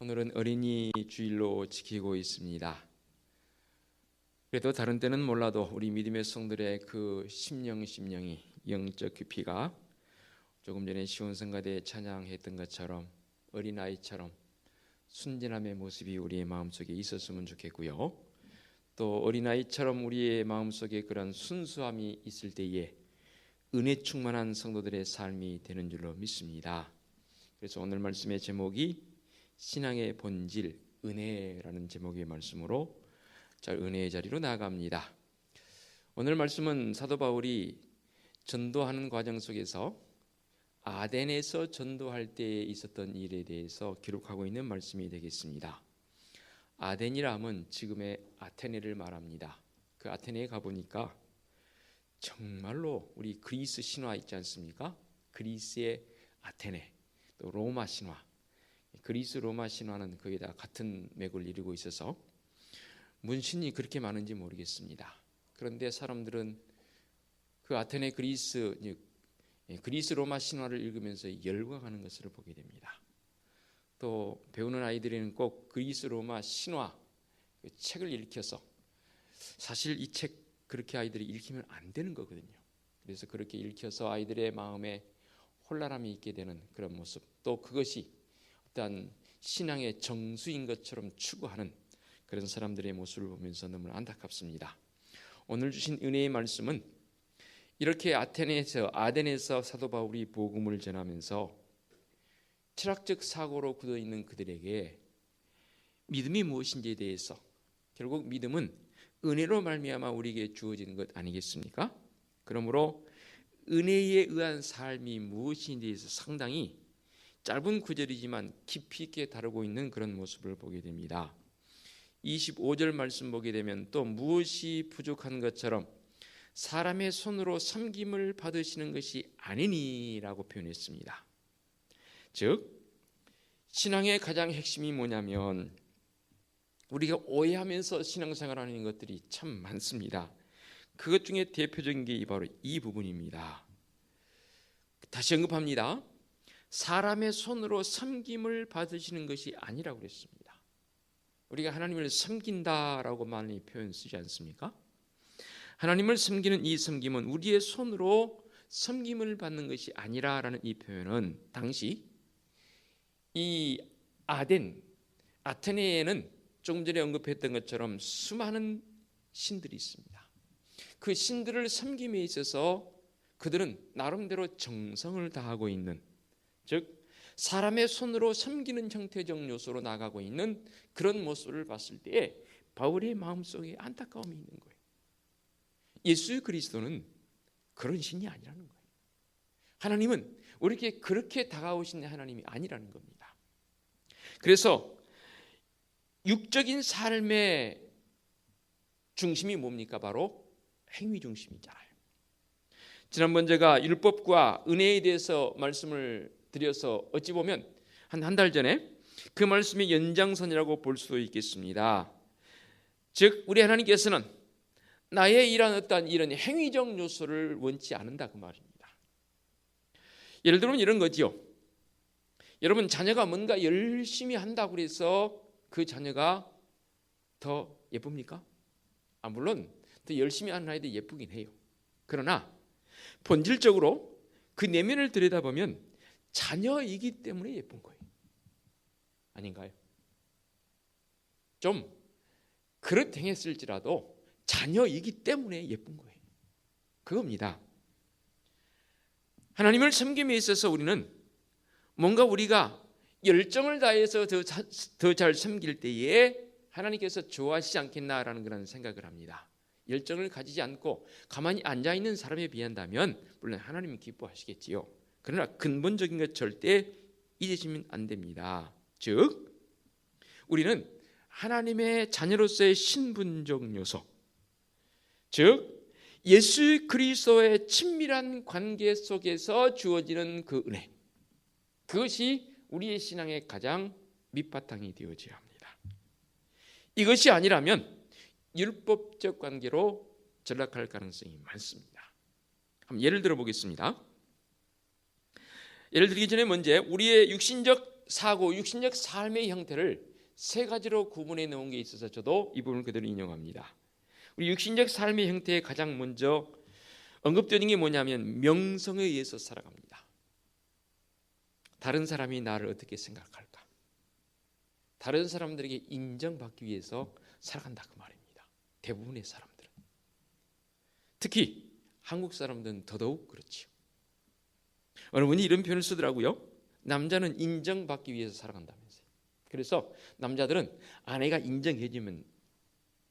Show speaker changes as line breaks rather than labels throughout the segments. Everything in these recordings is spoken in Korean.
오늘은 어린이 주일로 지키고 있습니다. 그래도 다른 때는 몰라도 우리 믿음의 성들의 그 심령이 영적 깊이가 조금 전에 시온성가대에 찬양했던 것처럼 어린아이처럼 순진함의 모습이 우리의 마음속에 있었으면 좋겠고요. 또 어린아이처럼 우리의 마음속에 그런 순수함이 있을 때에 은혜 충만한 성도들의 삶이 되는 줄로 믿습니다. 그래서 오늘 말씀의 제목이 신앙의 본질, 은혜라는 제목의 말씀으로 은혜의 자리로 나아갑니다. 오늘 말씀은 사도 바울이 전도하는 과정 속에서 아덴에서 전도할 때 있었던 일에 대해서 기록하고 있는 말씀이 되겠습니다. 아덴이라 하면 지금의 아테네를 말합니다. 그 아테네에 가보니까 정말로 우리 그리스 신화 있지 않습니까? 그리스의 아테네, 또 로마 신화, 그리스 로마 신화는 거의 다 같은 맥을 이루고 있어서 문신이 그렇게 많은지 모르겠습니다. 그런데 사람들은 그 아테네 그리스 로마 신화를 읽으면서 열광하는 것을 보게 됩니다. 또 배우는 아이들에는 꼭 그리스 로마 신화 그 책을 읽혀서, 사실 이 책 그렇게 아이들이 읽히면 안 되는 거거든요. 그래서 그렇게 읽혀서 아이들의 마음에 혼란함이 있게 되는 그런 모습, 또 그것이 어떤 신앙의 정수인 것처럼 추구하는 그런 사람들의 모습을 보면서 너무 안타깝습니다. 오늘 주신 은혜의 말씀은 이렇게 아덴에서 사도 바울이 복음을 전하면서 철학적 사고로 굳어있는 그들에게 믿음이 무엇인지에 대해서, 결국 믿음은 은혜로 말미암아 우리에게 주어지는 것 아니겠습니까? 그러므로 은혜에 의한 삶이 무엇인지에 대해서 상당히 짧은 구절이지만 깊이 있게 다루고 있는 그런 모습을 보게 됩니다. 25절 말씀 보게 되면 또 무엇이 부족한 것처럼 사람의 손으로 섬김을 받으시는 것이 아니니라고 표현했습니다. 즉 신앙의 가장 핵심이 뭐냐면 우리가 오해하면서 신앙생활하는 것들이 참 많습니다. 그것 중에 대표적인 게 바로 이 부분입니다. 다시 언급합니다. 사람의 손으로 섬김을 받으시는 것이 아니라고 그랬습니다. 우리가 하나님을 섬긴다라고 많이 표현 쓰지 않습니까? 하나님을 섬기는 이 섬김은 우리의 손으로 섬김을 받는 것이 아니라라는 이 표현은 당시 이 아테네에는 조금 전에 언급했던 것처럼 수많은 신들이 있습니다. 그 신들을 섬김에 있어서 그들은 나름대로 정성을 다하고 있는, 즉 사람의 손으로 섬기는 형태적 요소로 나가고 있는 그런 모습을 봤을 때에 바울의 마음속에 안타까움이 있는 거예요. 예수 그리스도는 그런 신이 아니라는 거예요. 하나님은 우리에게 그렇게 다가오신 하나님이 아니라는 겁니다. 그래서 육적인 삶의 중심이 뭡니까? 바로 행위 중심이잖아요. 지난번 제가 율법과 은혜에 대해서 말씀을 드려서 어찌 보면 한 달 전에 그 말씀의 연장선이라고 볼 수도 있겠습니다. 즉 우리 하나님께서는 나의 이런 어떤 이런 행위적 요소를 원치 않는다 그 말입니다. 예를 들면 이런 거지요. 여러분 자녀가 뭔가 열심히 한다고 해서 그 자녀가 더 예쁩니까? 물론 더 열심히 하는 아이도 예쁘긴 해요. 그러나 본질적으로 그 내면을 들여다보면 자녀이기 때문에 예쁜 거예요. 아닌가요? 좀 그릇 행했을지라도 자녀이기 때문에 예쁜 거예요. 그겁니다. 하나님을 섬김에 있어서 우리는 뭔가 우리가 열정을 다해서 더 잘 섬길 때에 하나님께서 좋아하시지 않겠나라는 그런 생각을 합니다. 열정을 가지지 않고 가만히 앉아있는 사람에 비한다면 물론 하나님은 기뻐하시겠지요. 그러나 근본적인 것 절대 잊으시면 안 됩니다. 즉 우리는 하나님의 자녀로서의 신분적 요소, 즉 예수 그리스도의 친밀한 관계 속에서 주어지는 그 은혜, 그것이 우리의 신앙의 가장 밑바탕이 되어져야 합니다. 이것이 아니라면 율법적 관계로 전락할 가능성이 많습니다. 한번 예를 들어 보겠습니다. 예를 들기 전에 먼저 우리의 육신적 사고, 육신적 삶의 형태를 세 가지로 구분해 놓은 게 있어서 저도 이 부분을 그대로 인용합니다. 우리 육신적 삶의 형태에 가장 먼저 언급되는 게 뭐냐면 명성에 의해서 살아갑니다. 다른 사람이 나를 어떻게 생각할까? 다른 사람들에게 인정받기 위해서 살아간다 그 말입니다. 대부분의 사람들은. 특히 한국 사람들은 더더욱 그렇지요. 어느 분이 이런 표현을 쓰더라고요. 남자는 인정받기 위해서 살아간다면서요. 그래서 남자들은 아내가 인정해주면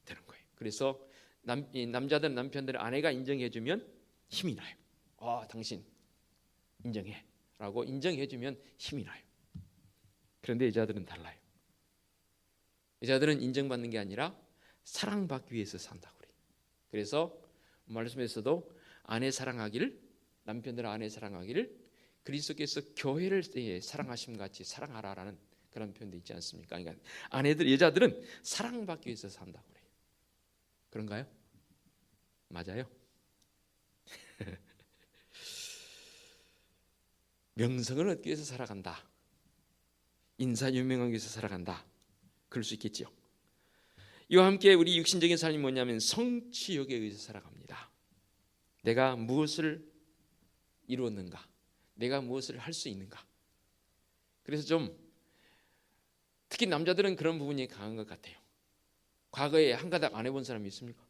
되는 거예요. 그래서 남자들은 남편들은 아내가 인정해주면 힘이 나요. 당신 인정해 라고 인정해주면 힘이 나요. 그런데 여자들은 달라요. 여자들은 인정받는 게 아니라 사랑받기 위해서 산다고 그래요. 그래서 말씀에서도 아내 사랑하기를, 남편들은 아내 사랑하기를 그리스도께서 교회를 사랑하심 같이 사랑하라라는 그런 표현도 있지 않습니까? 그러니까 여자들은 사랑받기 위해서 산다고 그래요. 그런가요? 맞아요. 명성을 얻기 위해서 살아간다. 인사 유명하기 위해서 살아간다. 그럴 수 있겠지요. 이와 함께 우리 육신적인 삶이 뭐냐면 성취욕에 의해서 살아갑니다. 내가 무엇을 이루었는가? 내가 무엇을 할 수 있는가? 그래서 좀 특히 남자들은 그런 부분이 강한 것 같아요. 과거에 한 가닥 안 해본 사람이 있습니까?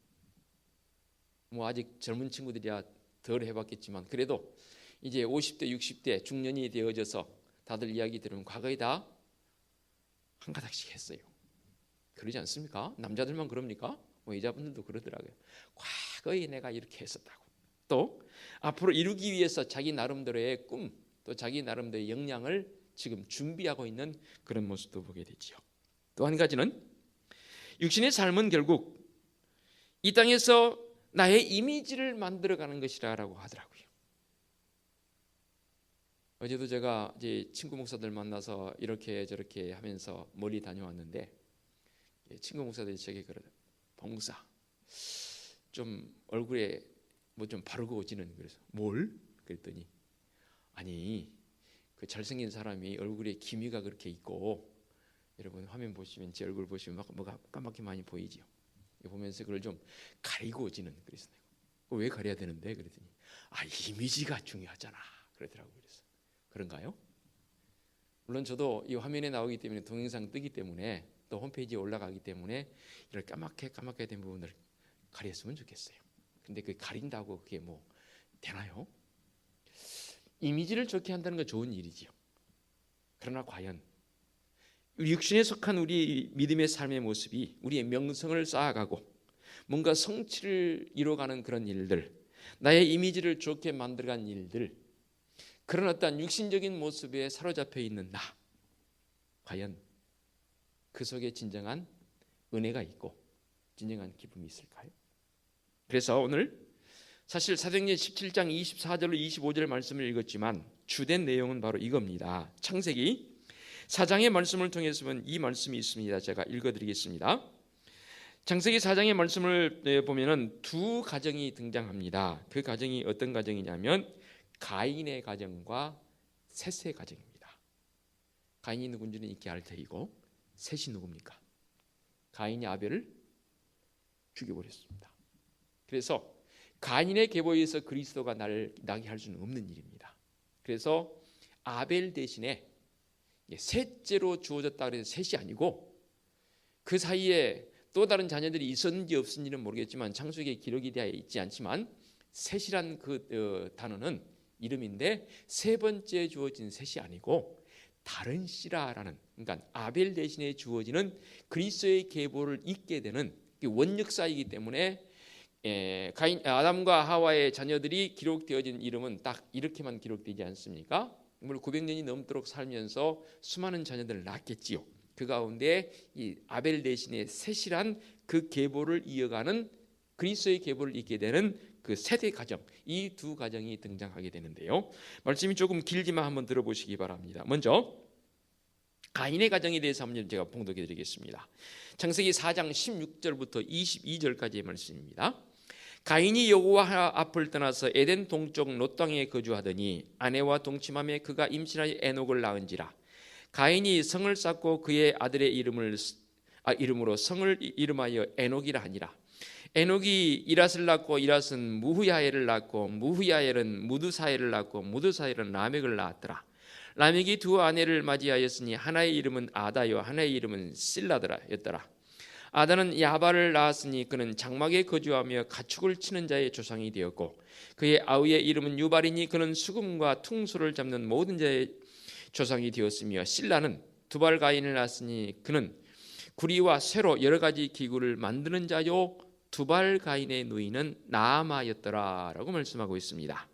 아직 젊은 친구들이야 덜 해봤겠지만 그래도 이제 50대 60대 중년이 되어져서 다들 이야기 들으면 과거에 다 한 가닥씩 했어요. 그러지 않습니까? 남자들만 그럽니까? 여자분들도 그러더라고요. 과거에 내가 이렇게 했었다고. 또 앞으로 이루기 위해서 자기 나름대로의 꿈, 또 자기 나름대로의 역량을 지금 준비하고 있는 그런 모습도 보게 되지요. 또 한 가지는 육신의 삶은 결국 이 땅에서 나의 이미지를 만들어가는 것이라고 하더라고요. 어제도 제가 이제 친구 목사들 만나서 이렇게 저렇게 하면서 멀리 다녀왔는데 친구 목사들이 저에게 그러더라고요. 박 목사, 좀 얼굴에 뭐 좀 바르고 오지는. 그래서 뭘? 그랬더니 아니 그 잘생긴 사람이 얼굴에 기미가 그렇게 있고, 여러분 화면 보시면 제 얼굴 보시면 뭐가 까맣게 많이 보이지요. 보면서 그걸 좀 가리고 오지는. 그래서 내가 왜 가려야 되는데? 그랬더니 이미지가 중요하잖아 그러더라고요. 그래서 그런가요? 물론 저도 이 화면에 나오기 때문에 동영상 뜨기 때문에 또 홈페이지에 올라가기 때문에 이런 까맣게 된 부분을 가렸으면 좋겠어요. 근데 그 가린다고 그게 뭐 되나요? 이미지를 좋게 한다는 건 좋은 일이지요. 그러나 과연 우리 육신에 속한 우리 믿음의 삶의 모습이 우리의 명성을 쌓아가고 뭔가 성취를 이뤄가는 그런 일들, 나의 이미지를 좋게 만들어간 일들, 그런 어떤 육신적인 모습에 사로잡혀 있는 나, 과연 그 속에 진정한 은혜가 있고 진정한 기쁨이 있을까요? 그래서 오늘 사실 사도행전 17장 24절로 25절 말씀을 읽었지만 주된 내용은 바로 이겁니다. 창세기 4장의 말씀을 통해서 보면 이 말씀이 있습니다. 제가 읽어드리겠습니다. 창세기 4장의 말씀을 보면은 두 가정이 등장합니다. 그 가정이 어떤 가정이냐면 가인의 가정과 셋의 가정입니다. 가인이 누군지는 익히 알 테이고 셋이 누굽니까? 가인이 아벨을 죽여버렸습니다. 그래서 가인의 계보에 의해서 그리스도가 나게 할 수는 없는 일입니다. 그래서 아벨 대신에 셋째로 주어졌다 그래서 셋이 아니고 그 사이에 또 다른 자녀들이 있었는지 없었는지는 모르겠지만 창세기에 기록이 되어 있지 않지만 셋이란 그 단어는 이름인데 세 번째 주어진 셋이 아니고 다른 씨라라는, 그러니까 아벨 대신에 주어지는 그리스도의 계보를 잇게 되는 원역사이기 때문에 아담과 하와의 자녀들이 기록되어진 이름은 딱 이렇게만 기록되지 않습니까? 물론 900년이 넘도록 살면서 수많은 자녀들을 낳았겠지요. 그 가운데 이 아벨 대신에 셋이란 그 계보를 이어가는 그리스도의 계보를 잇게 되는 그 세대 가정, 이 두 가정이 등장하게 되는데요. 말씀이 조금 길지만 한번 들어보시기 바랍니다. 먼저 가인의 가정에 대해서 한번 제가 봉독해 드리겠습니다. 창세기 4장 16절부터 22절까지의 말씀입니다. 가인이 여호와 앞을 떠나서 에덴 동쪽 롯 땅에 거주하더니 아내와 동침하며 그가 임신하여 에녹을 낳은지라. 가인이 성을 쌓고 그의 아들의 이름으로 성을 이름하여 에녹이라 하니라. 에녹이 이랏을 낳고 이랏은 무후야엘을 낳고 무후야엘은 무드사엘을 낳고 무드사엘은 라멕을 낳았더라. 라멕이 두 아내를 맞이하였으니 하나의 이름은 아다요 하나의 이름은 실라드라였더라. 아다는 야발을 낳았으니 그는 장막에 거주하며 가축을 치는 자의 조상이 되었고 그의 아우의 이름은 유발이니 그는 수금과 퉁소를 잡는 모든 자의 조상이 되었으며 실라는 두발 가인을 낳았으니 그는 구리와 쇠로 여러 가지 기구를 만드는 자요 두발 가인의 누이는 나아마였더라라고 말씀하고 있습니다.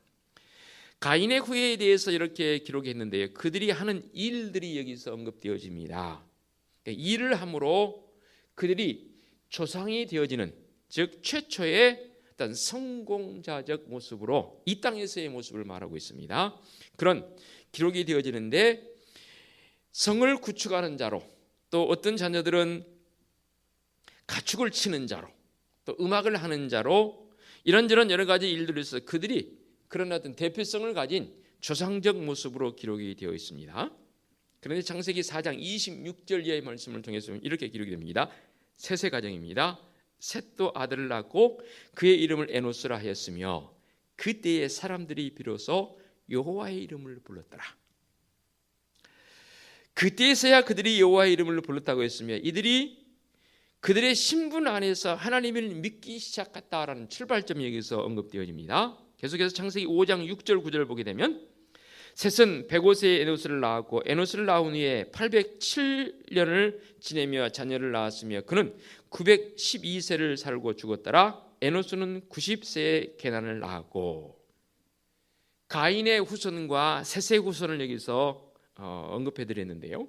가인의 후예에 대해서 이렇게 기록했는데요. 그들이 하는 일들이 여기서 언급되어집니다. 일을 함으로 그들이 조상이 되어지는, 즉 최초의 어떤 성공자적 모습으로 이 땅에서의 모습을 말하고 있습니다. 그런 기록이 되어지는데 성을 구축하는 자로, 또 어떤 자녀들은 가축을 치는 자로, 또 음악을 하는 자로, 이런저런 여러 가지 일들에서 그들이 그런 어떤 대표성을 가진 조상적 모습으로 기록이 되어 있습니다. 그런데 창세기 4장 26절 이하의 말씀을 통해서 이렇게 기록이 됩니다. 셋의 가정입니다. 셋도 아들을 낳고 그의 이름을 에노스라 하였으며 그때의 사람들이 비로소 여호와의 이름을 불렀더라. 그때에서야 그들이 여호와의 이름을 불렀다고 했으며 이들이 그들의 신분 안에서 하나님을 믿기 시작했다라는 출발점이 여기서 언급되어집니다. 계속해서 창세기 5장 6절 9절을 보게 되면 셋은 105세에 에노스를 낳았고 에노스를 낳은 후에 807년을 지내며 자녀를 낳았으며 그는 912세를 살고 죽었더라. 에노스는 90세에 게난을 낳았고, 가인의 후손과 셋의 후손을 여기서 언급해 드렸는데요.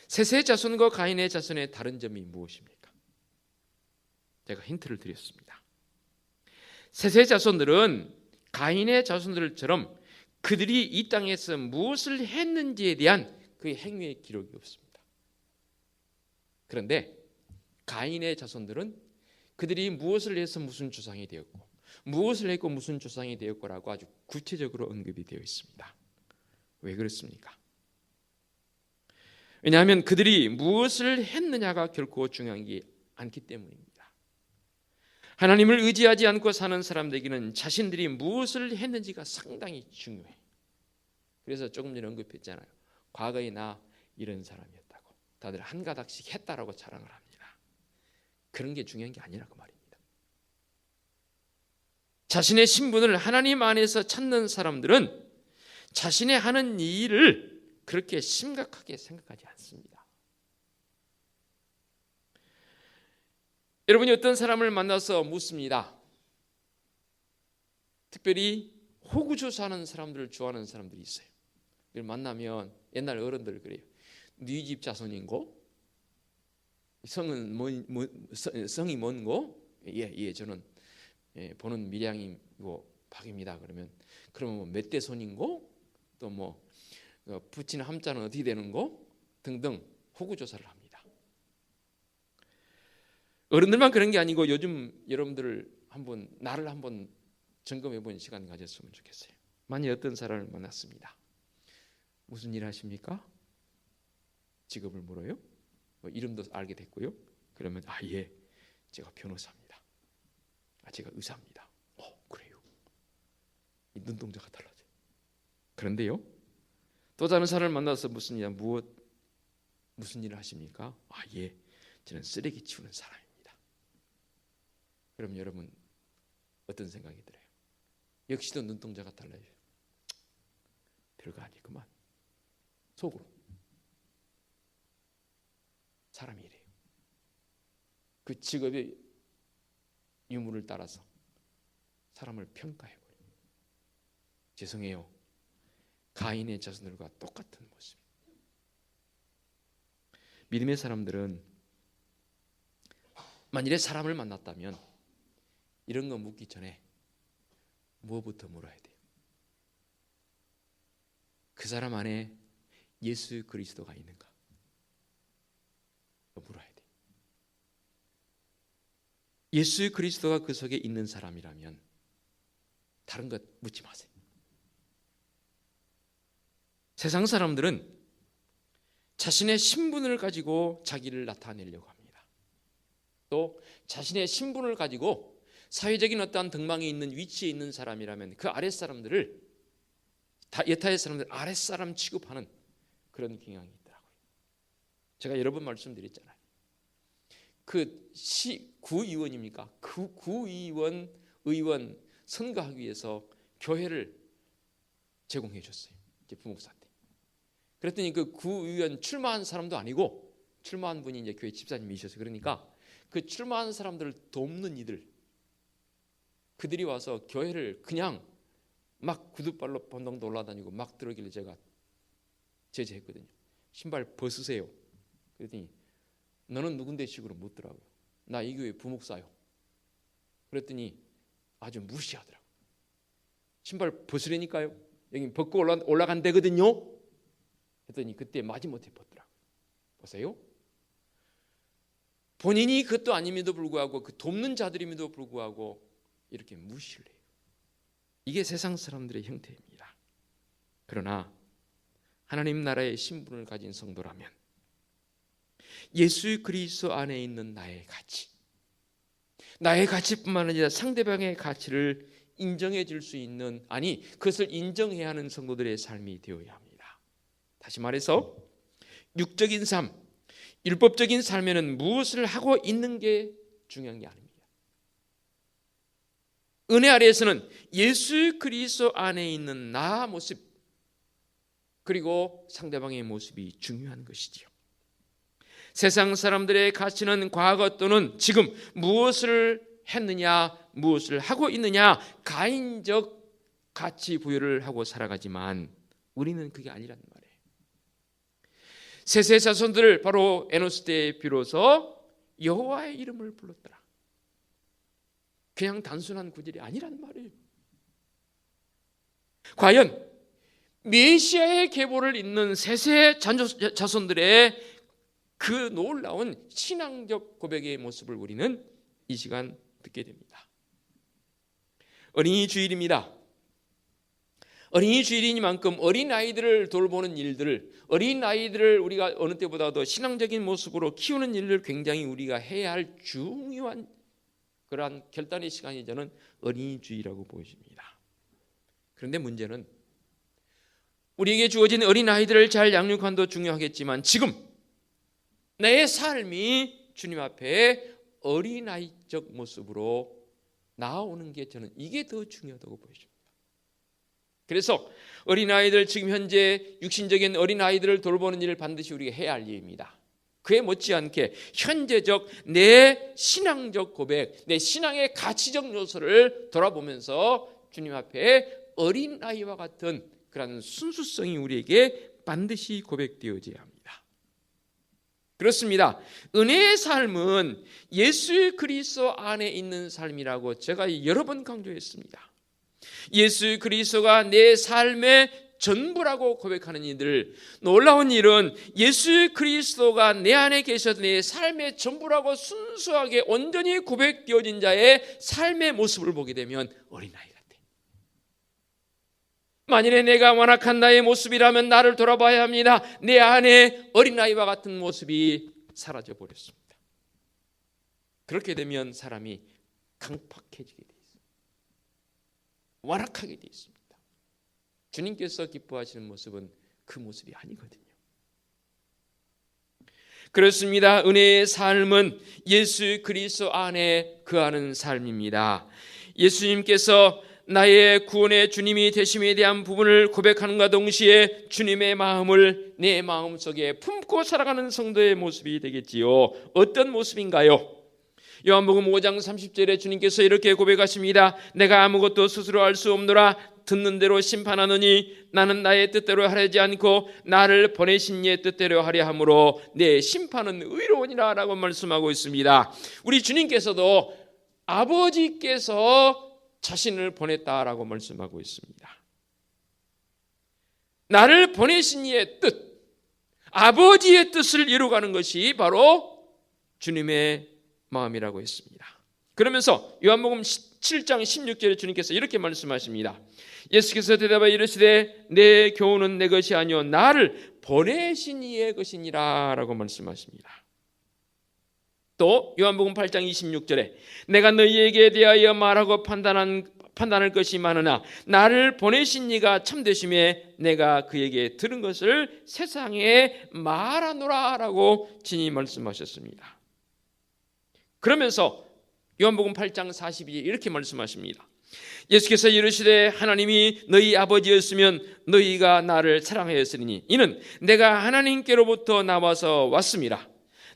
셋의 자손과 가인의 자손의 다른 점이 무엇입니까? 제가 힌트를 드렸습니다. 셋의 자손들은 가인의 자손들처럼 그들이 이 땅에서 무엇을 했는지에 대한 그의 행위의 기록이 없습니다. 그런데 가인의 자손들은 그들이 무엇을 해서 무슨 조상이 되었고 무엇을 했고 무슨 조상이 되었고라고 아주 구체적으로 언급이 되어 있습니다. 왜 그렇습니까? 왜냐하면 그들이 무엇을 했느냐가 결코 중요하지 않기 때문입니다. 하나님을 의지하지 않고 사는 사람들에게는 자신들이 무엇을 했는지가 상당히 중요해요. 그래서 조금 전에 언급했잖아요. 과거에 나 이런 사람이었다고 다들 한 가닥씩 했다라고 자랑을 합니다. 그런 게 중요한 게 아니라고 말입니다. 자신의 신분을 하나님 안에서 찾는 사람들은 자신의 하는 일을 그렇게 심각하게 생각하지 않습니다. 여러분이 어떤 사람을 만나서 묻습니다. 특별히 호구조사하는 사람들을 좋아하는 사람들이 있어요. 만나면 옛날 어른들 그래요. 네 집 자손인고? 성은 성이 뭔고? 예, 저는 보는 밀양이고 박입니다. 그러면 뭐 몇 대 손인고? 또 뭐 붙이는 함자는 어떻게 되는고? 등등 호구조사를 합니다. 어른들만 그런 게 아니고 요즘 여러분들을 나를 한번 점검해 보는 시간 가졌으면 좋겠어요. 만약 어떤 사람을 만났습니다. 무슨 일 하십니까? 직업을 물어요. 이름도 알게 됐고요. 그러면 예, 제가 변호사입니다. 제가 의사입니다. 그래요. 이 눈동자가 달라져요. 그런데요, 또 다른 사람을 만나서 무슨 일을 하십니까? 예, 저는 쓰레기 치우는 사람입니다. 그럼 여러분 어떤 생각이 들어요? 역시도 눈동자가 달라요. 별거 아니구만. 속으로 사람이 이래요. 그 직업의 유무를 따라서 사람을 평가해버려요. 죄송해요. 가인의 자손들과 똑같은 모습. 믿음의 사람들은 만일에 사람을 만났다면 이런 거 묻기 전에 무엇부터 물어야 돼요? 그 사람 안에 예수 그리스도가 있는가? 물어야 돼요. 예수 그리스도가 그 속에 있는 사람이라면 다른 것 묻지 마세요. 세상 사람들은 자신의 신분을 가지고 자기를 나타내려고 합니다. 또 자신의 신분을 가지고 사회적인 어떠한 등망에 있는 위치에 있는 사람이라면 그 아랫사람들을, 여타의 사람들 아랫사람 취급하는 그런 경향이 있더라고요. 제가 여러 번 말씀드렸잖아요. 그 구의원입니까? 그 구의원 의원 선거하기 위해서 교회를 제공해 줬어요. 이제 부목사 때. 그랬더니 그 구의원 출마한 사람도 아니고 출마한 분이 이제 교회 집사님이셨어요. 그러니까 그 출마한 사람들을 돕는 이들, 그들이 와서 교회를 그냥 막 구두발로 번동도 올라다니고 막 들어오길래 제가 제재했거든요. 신발 벗으세요. 그랬더니 너는 누군데 식으로 묻더라고요. 나 이 교회 부목사요. 그랬더니 아주 무시하더라고요. 신발 벗으라니까요. 여기 벗고 올라간대거든요. 했더니 그때 마지못해 벗더라고요. 보세요. 본인이 그것도 아님에도 불구하고 그 돕는 자들임에도 불구하고 이렇게 무시를 해요. 이게 세상 사람들의 형태입니다. 그러나 하나님 나라의 신분을 가진 성도라면 예수 그리스도 안에 있는 나의 가치뿐만 아니라 상대방의 가치를 인정해 줄 수 있는, 아니 그것을 인정해야 하는 성도들의 삶이 되어야 합니다. 다시 말해서 육적인 삶, 율법적인 삶에는 무엇을 하고 있는 게 중요한 게 아닙니다. 은혜 아래에서는 예수 그리스도 안에 있는 나 모습, 그리고 상대방의 모습이 중요한 것이지요. 세상 사람들의 가치는 과거 또는 지금 무엇을 했느냐, 무엇을 하고 있느냐, 가인적 가치 부여를 하고 살아가지만 우리는 그게 아니란 말이에요. 셋의 자손들 바로 에노스 때에 비로소 여호와의 이름을 불렀더라. 그냥 단순한 구절이 아니란 말이에요. 과연 메시아의 계보를 잇는 셋의 자손들의 그 놀라운 신앙적 고백의 모습을 우리는 이 시간 듣게 됩니다. 어린이 주일입니다. 어린이 주일이니만큼 어린아이들을 돌보는 일들을, 어린아이들을 우리가 어느 때보다도 신앙적인 모습으로 키우는 일을 굉장히 우리가 해야 할 중요한 그러한 결단의 시간이 저는 어린이 주일이라고 보여집니다. 그런데 문제는 우리에게 주어진 어린아이들을 잘 양육한도 중요하겠지만 지금 내 삶이 주님 앞에 어린아이적 모습으로 나아오는 게 저는 이게 더 중요하다고 보여집니다. 그래서 어린아이들, 지금 현재 육신적인 어린아이들을 돌보는 일을 반드시 우리가 해야 할 일입니다. 그에 못지않게 현재적 내 신앙적 고백, 내 신앙의 가치적 요소를 돌아보면서 주님 앞에 어린아이와 같은 그런 순수성이 우리에게 반드시 고백되어져야 합니다. 그렇습니다. 은혜의 삶은 예수 그리스도 안에 있는 삶이라고 제가 여러 번 강조했습니다. 예수 그리스도가 내 삶의 전부라고 고백하는 이들, 놀라운 일은 예수 그리스도가 내 안에 계셔서 내 삶의 전부라고 순수하게 온전히 고백되어진 자의 삶의 모습을 보게 되면 어린아이 같아. 만일에 내가 완악한 나의 모습이라면 나를 돌아봐야 합니다. 내 안에 어린아이와 같은 모습이 사라져 버렸습니다. 그렇게 되면 사람이 강팍해지게 돼 있습니다. 완악하게 돼 있습니다. 주님께서 기뻐하시는 모습은 그 모습이 아니거든요. 그렇습니다. 은혜의 삶은 예수 그리스도 안에 거하는 삶입니다. 예수님께서 나의 구원의 주님이 되심에 대한 부분을 고백하는과 동시에 주님의 마음을 내 마음속에 품고 살아가는 성도의 모습이 되겠지요. 어떤 모습인가요? 요한복음 5장 30절에 주님께서 이렇게 고백하십니다. 내가 아무것도 스스로 할 수 없노라. 듣는 대로 심판하노니 나는 나의 뜻대로 하려지 않고 나를 보내신 이의 뜻대로 하려 함으로 내 심판은 의로우니라 라고 말씀하고 있습니다. 우리 주님께서도 아버지께서 자신을 보냈다라고 말씀하고 있습니다. 나를 보내신 이의 뜻, 아버지의 뜻을 이루어가는 것이 바로 주님의 마음이라고 했습니다. 그러면서 요한복음 7장 16절에 주님께서 이렇게 말씀하십니다. 예수께서 대답하여 이르시되 내 교훈은 내 것이 아니요 나를 보내신 이의 것이니라 라고 말씀하십니다. 또 요한복음 8장 26절에 내가 너희에게 대하여 말하고 판단할 것이 많으나 나를 보내신 이가 참되심에 내가 그에게 들은 것을 세상에 말하노라 라고 진히 말씀하셨습니다. 그러면서 요한복음 8장 42절 이렇게 말씀하십니다. 예수께서 이르시되 하나님이 너희 아버지였으면 너희가 나를 사랑하였으리니 이는 내가 하나님께로부터 나와서 왔음이라.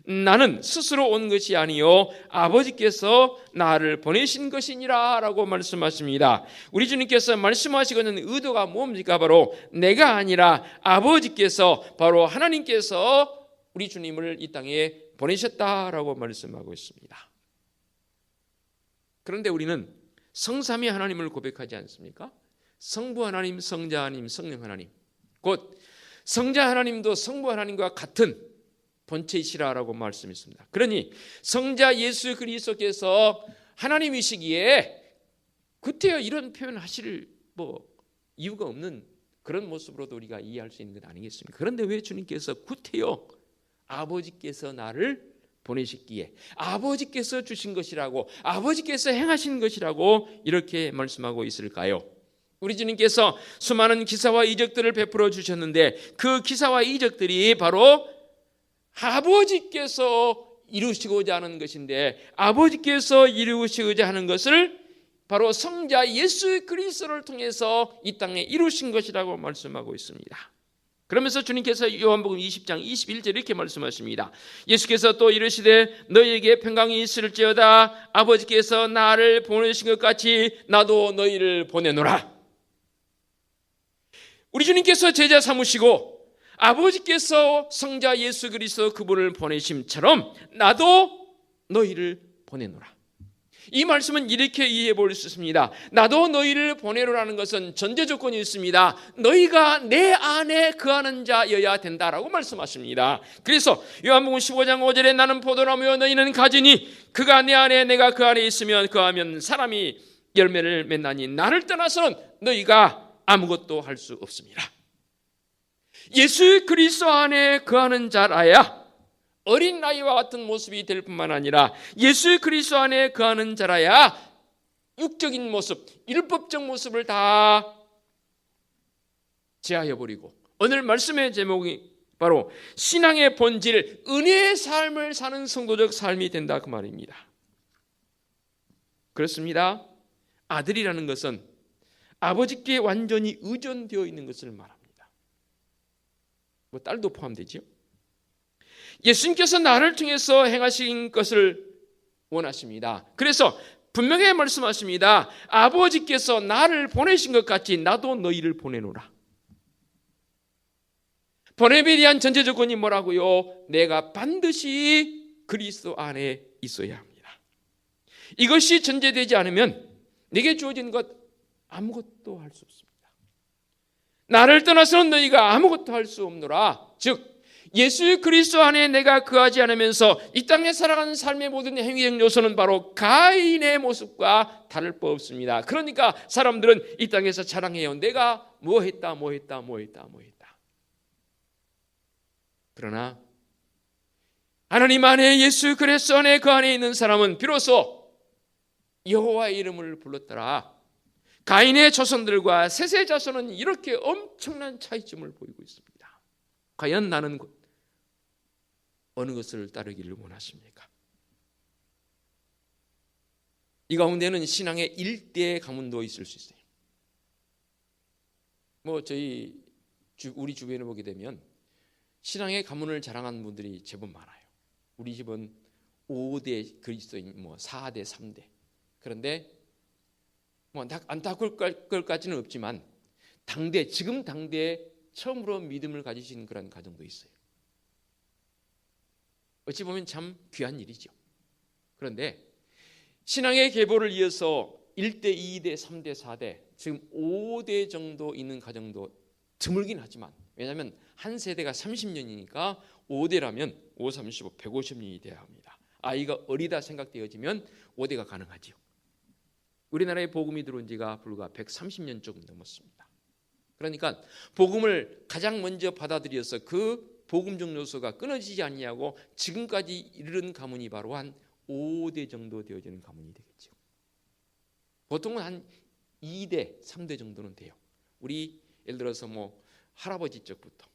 나는 스스로 온 것이 아니요 아버지께서 나를 보내신 것이니라 라고 말씀하십니다. 우리 주님께서 말씀하시고는 의도가 뭡니까? 바로 내가 아니라 아버지께서, 바로 하나님께서 우리 주님을 이 땅에 보내셨다라고 말씀하고 있습니다. 그런데 우리는 성삼위 하나님을 고백하지 않습니까? 성부 하나님, 성자 하나님, 성령 하나님, 곧 성자 하나님도 성부 하나님과 같은 본체이시라라고 말씀했습니다. 그러니 성자 예수 그리스도께서 하나님이시기에 구태여 이런 표현하실 이유가 없는 그런 모습으로도 우리가 이해할 수 있는 것 아니겠습니까? 그런데 왜 주님께서 구태여 아버지께서 나를 보내셨기에 아버지께서 주신 것이라고, 아버지께서 행하신 것이라고 이렇게 말씀하고 있을까요? 우리 주님께서 수많은 기사와 이적들을 베풀어 주셨는데 그 기사와 이적들이 바로 아버지께서 이루시고자 하는 것인데, 아버지께서 이루시고자 하는 것을 바로 성자 예수 그리스도를 통해서 이 땅에 이루신 것이라고 말씀하고 있습니다. 그러면서 주님께서 요한복음 20장 21절 이렇게 말씀하십니다. 예수께서 또 이르시되 너희에게 평강이 있을지어다 아버지께서 나를 보내신 것 같이 나도 너희를 보내노라. 우리 주님께서 제자 삼으시고 아버지께서 성자 예수 그리스도 그분을 보내심처럼 나도 너희를 보내노라. 이 말씀은 이렇게 이해해 볼 수 있습니다. 나도 너희를 보내노라는 것은 전제 조건이 있습니다. 너희가 내 안에 거하는 자여야 된다라고 말씀하십니다. 그래서 요한복음 15장 5절에 나는 포도나무요 너희는 가지니 그가 내 안에 내가 그 안에 있으면 거하면 사람이 열매를 맺나니 나를 떠나서는 너희가 아무것도 할 수 없습니다. 예수 그리스도 안에 거하는 자라야 어린 나이와 같은 모습이 될 뿐만 아니라 예수 그리스도 안에 거하는 자라야 육적인 모습, 율법적 모습을 다 제하여버리고, 오늘 말씀의 제목이 바로 신앙의 본질, 은혜의 삶을 사는 성도적 삶이 된다 그 말입니다. 그렇습니다. 아들이라는 것은 아버지께 완전히 의존되어 있는 것을 말합니다. 딸도 포함되죠. 예수님께서 나를 통해서 행하신 것을 원하십니다. 그래서 분명히 말씀하십니다. 아버지께서 나를 보내신 것 같이 나도 너희를 보내노라. 보냄에 대한 전제 조건이 뭐라고요? 내가 반드시 그리스도 안에 있어야 합니다. 이것이 전제되지 않으면 내게 주어진 것 아무것도 할 수 없습니다. 나를 떠나서는 너희가 아무것도 할 수 없노라. 즉 예수 그리스도 안에 내가 거하지 않으면서 이 땅에 살아가는 삶의 모든 행위적 요소는 바로 가인의 모습과 다를 바 없습니다. 그러니까 사람들은 이 땅에서 자랑해요. 내가 뭐 했다. 그러나 하나님 안에 예수 그리스도 안에 그 안에 있는 사람은 비로소 여호와의 이름을 불렀더라. 가인의 자손들과 셋의 자손은 이렇게 엄청난 차이점을 보이고 있습니다. 과연 나는 어느 것을 따르기를 원하십니까? 이 가운데는 신앙의 일대의 가문도 있을 수 있어요. 우리 주변에 보게 되면 신앙의 가문을 자랑하는 분들이 제법 많아요. 우리 집은 5대 그리스도인, 4대, 3대. 그런데 안타까울 것까지는 없지만 지금 당대에 처음으로 믿음을 가지신 그런 가정도 있어요. 어찌 보면 참 귀한 일이죠. 그런데 신앙의 계보를 이어서 1대, 2대, 3대, 4대, 지금 5대 정도 있는 가정도 드물긴 하지만, 왜냐하면 한 세대가 30년이니까 5대라면 5, 35, 150년이 돼야 합니다. 아이가 어리다 생각되어지면 5대가 가능하지요. 우리나라에 복음이 들어온 지가 불과 130년 조금 넘었습니다. 그러니까 복음을 가장 먼저 받아들여서 그 복음적 요소가 끊어지지 않냐고 지금까지 이르는 가문이 바로 한 5대 정도 되어지는 가문이 되겠죠. 보통은 한 2대, 3대 정도는 돼요. 우리 예를 들어서 뭐 할아버지 쪽부터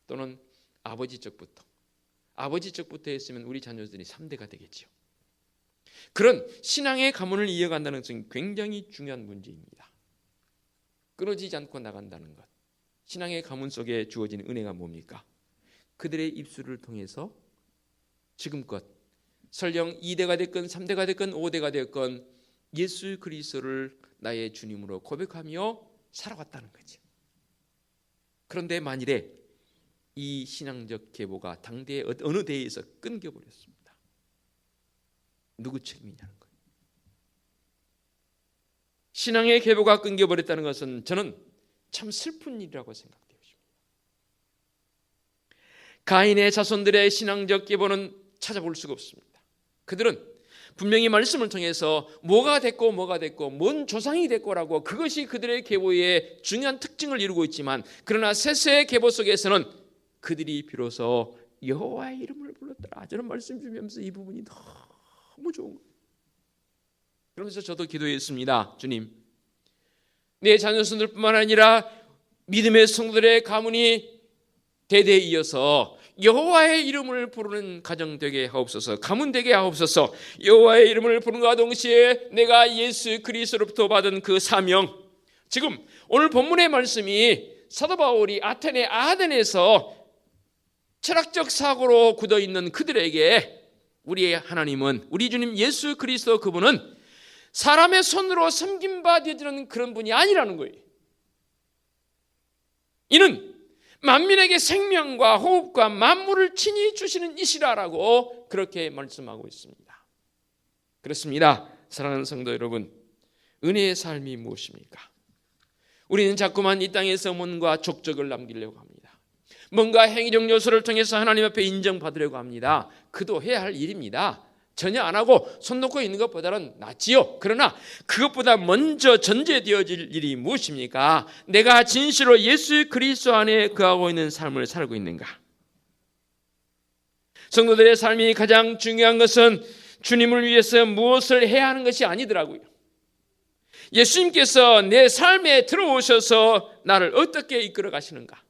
또는 아버지 쪽부터 했으면 우리 자녀들이 3대가 되겠죠. 그런 신앙의 가문을 이어간다는 것은 굉장히 중요한 문제입니다. 끊어지지 않고 나간다는 것. 신앙의 가문 속에 주어지는 은혜가 뭡니까? 그들의 입술을 통해서 지금껏 설령 2대가 됐건 3대가 됐건 5대가 됐건 예수 그리스도를 나의 주님으로 고백하며 살아왔다는 거죠. 그런데 만일에 이 신앙적 계보가 당대의 어느 대에서 끊겨버렸습니다. 누구 책임이냐는 거예요. 신앙의 계보가 끊겨버렸다는 것은 저는 참 슬픈 일이라고 생각되어 있습니다. 가인의 자손들의 신앙적 계보는 찾아볼 수가 없습니다. 그들은 분명히 말씀을 통해서 뭐가 됐고 뭔 조상이 됐고라고 그것이 그들의 계보의 중요한 특징을 이루고 있지만, 그러나 세세의 계보 속에서는 그들이 비로소 여호와의 이름을 불렀더라. 저는 말씀 주면서 이 부분이 너무 좋은 거예요. 그러면서 저도 기도했습니다. 주님, 내 자녀손들뿐만 아니라 믿음의 성도들의 가문이 대대에 이어서 여호와의 이름을 부르는 가정 되게 하옵소서, 가문 되게 하옵소서. 여호와의 이름을 부른과 동시에 내가 예수 그리스도로부터 받은 그 사명, 지금 오늘 본문의 말씀이 사도 바울이 아덴에서 철학적 사고로 굳어있는 그들에게 우리의 하나님은, 우리 주님 예수 그리스도 그분은 사람의 손으로 섬김받아들이는 그런 분이 아니라는 거예요. 이는 만민에게 생명과 호흡과 만물을 친히 주시는 이시라라고 그렇게 말씀하고 있습니다. 그렇습니다. 사랑하는 성도 여러분, 은혜의 삶이 무엇입니까? 우리는 자꾸만 이 땅에서 뭔가 족적을 남기려고 합니다. 뭔가 행위적 요소를 통해서 하나님 앞에 인정받으려고 합니다. 그도 해야 할 일입니다. 전혀 안 하고 손 놓고 있는 것보다는 낫지요. 그러나 그것보다 먼저 전제되어질 일이 무엇입니까? 내가 진실로 예수 그리스도 안에 거하고 있는 삶을 살고 있는가? 성도들의 삶이 가장 중요한 것은 주님을 위해서 무엇을 해야 하는 것이 아니더라고요. 예수님께서 내 삶에 들어오셔서 나를 어떻게 이끌어 가시는가?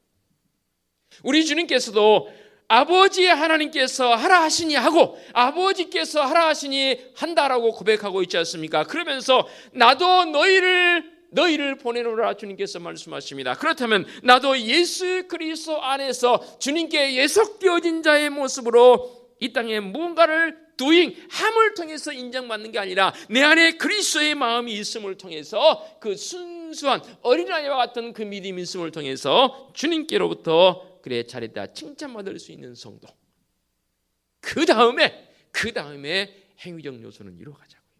우리 주님께서도 아버지 하나님께서 하라 하시니 하고 아버지께서 하라 하시니 한다라고 고백하고 있지 않습니까? 그러면서 나도 너희를 보내노라 주님께서 말씀하십니다. 그렇다면 나도 예수 그리스도 안에서 주님께 예속되어진 자의 모습으로 이 땅에 무언가를 함을 통해서 인정받는 게 아니라 내 안에 그리스도의 마음이 있음을 통해서 그 순수한 어린아이와 같은 그 믿음이 있음을 통해서 주님께로부터 그래 잘했다 칭찬받을 수 있는 성도, 그 다음에 행위적 요소는 이루어가자고요.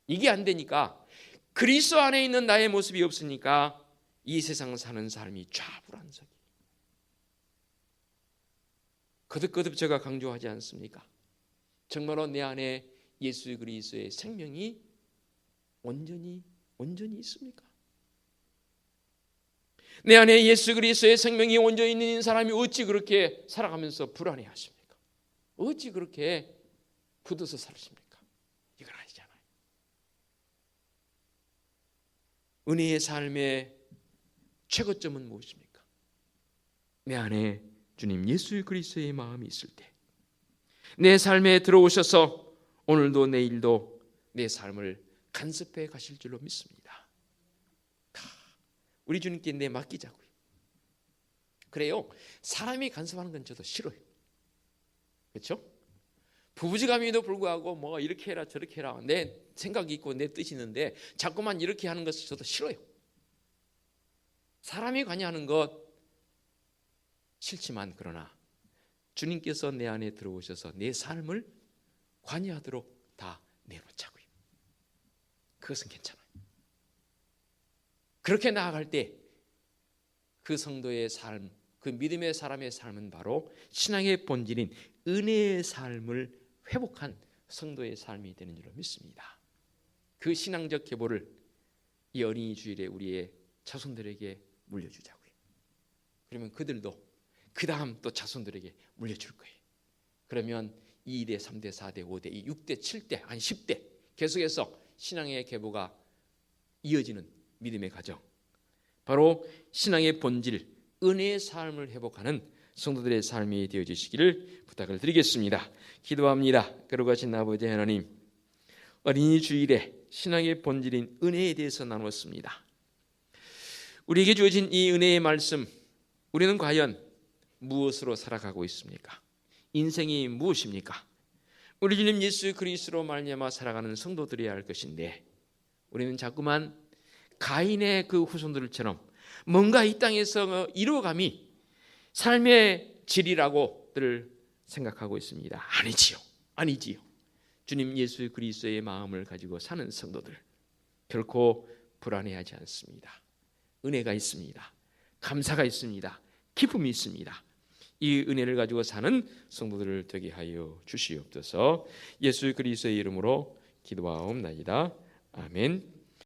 이게 안 되니까, 그리스도 안에 있는 나의 모습이 없으니까 이 세상 사는 삶이 좌불안석이. 거듭거듭 제가 강조하지 않습니까? 정말로 내 안에 예수 그리스도의 생명이 온전히 있습니까? 내 안에 예수 그리스도의 생명이 온전히 있는 사람이 어찌 그렇게 살아가면서 불안해하십니까? 어찌 그렇게 굳어서 사십니까? 이건 아니잖아요. 은혜의 삶의 최고점은 무엇입니까? 내 안에 주님 예수 그리스도의 마음이 있을 때 내 삶에 들어오셔서 오늘도 내일도 내 삶을 간섭해 가실 줄로 믿습니다. 우리 주님께 내 맡기자고요. 그래요. 사람이 간섭하는 건 저도 싫어요. 그렇죠? 부부지감에도 불구하고 뭐 이렇게 해라 저렇게 해라 내 생각이 있고 내 뜻이 있는데 자꾸만 이렇게 하는 것을 저도 싫어요. 사람이 관여하는 것 싫지만, 그러나 주님께서 내 안에 들어오셔서 내 삶을 관여하도록 다 내놓자고요. 그것은 괜찮아요. 그렇게 나아갈 때 그 성도의 삶, 그 믿음의 사람의 삶은 바로 신앙의 본질인 은혜의 삶을 회복한 성도의 삶이 되는 줄로 믿습니다. 그 신앙적 계보를 이 어린이 주일에 우리의 자손들에게 물려주자고요. 그러면 그들도 그 다음 또 자손들에게 물려줄 거예요. 그러면 2대, 3대, 4대, 5대, 6대, 7대, 아니 10대 계속해서 신앙의 계보가 이어지는 믿음의 가정, 바로 신앙의 본질, 은혜의 삶을 회복하는 성도들의 삶이 되어주시기를 부탁을 드리겠습니다. 기도합니다. 거룩하신 아버지 하나님, 어린이 주일에 신앙의 본질인 은혜에 대해서 나눴습니다. 우리에게 주어진 이 은혜의 말씀, 우리는 과연 무엇으로 살아가고 있습니까? 인생이 무엇입니까? 우리 주님 예수 그리스도로 말미암아 살아가는 성도들이어야 할 것인데, 우리는 자꾸만 가인의 그 후손들처럼 뭔가 이 땅에서 이루어감이 삶의 질이라고들 생각하고 있습니다. 아니지요. 주님 예수 그리스도의 마음을 가지고 사는 성도들 결코 불안해하지 않습니다. 은혜가 있습니다. 감사가 있습니다. 기쁨이 있습니다. 이 은혜를 가지고 사는 성도들을 되게 하여 주시옵소서. 예수 그리스도의 이름으로 기도하옵나이다. 아멘.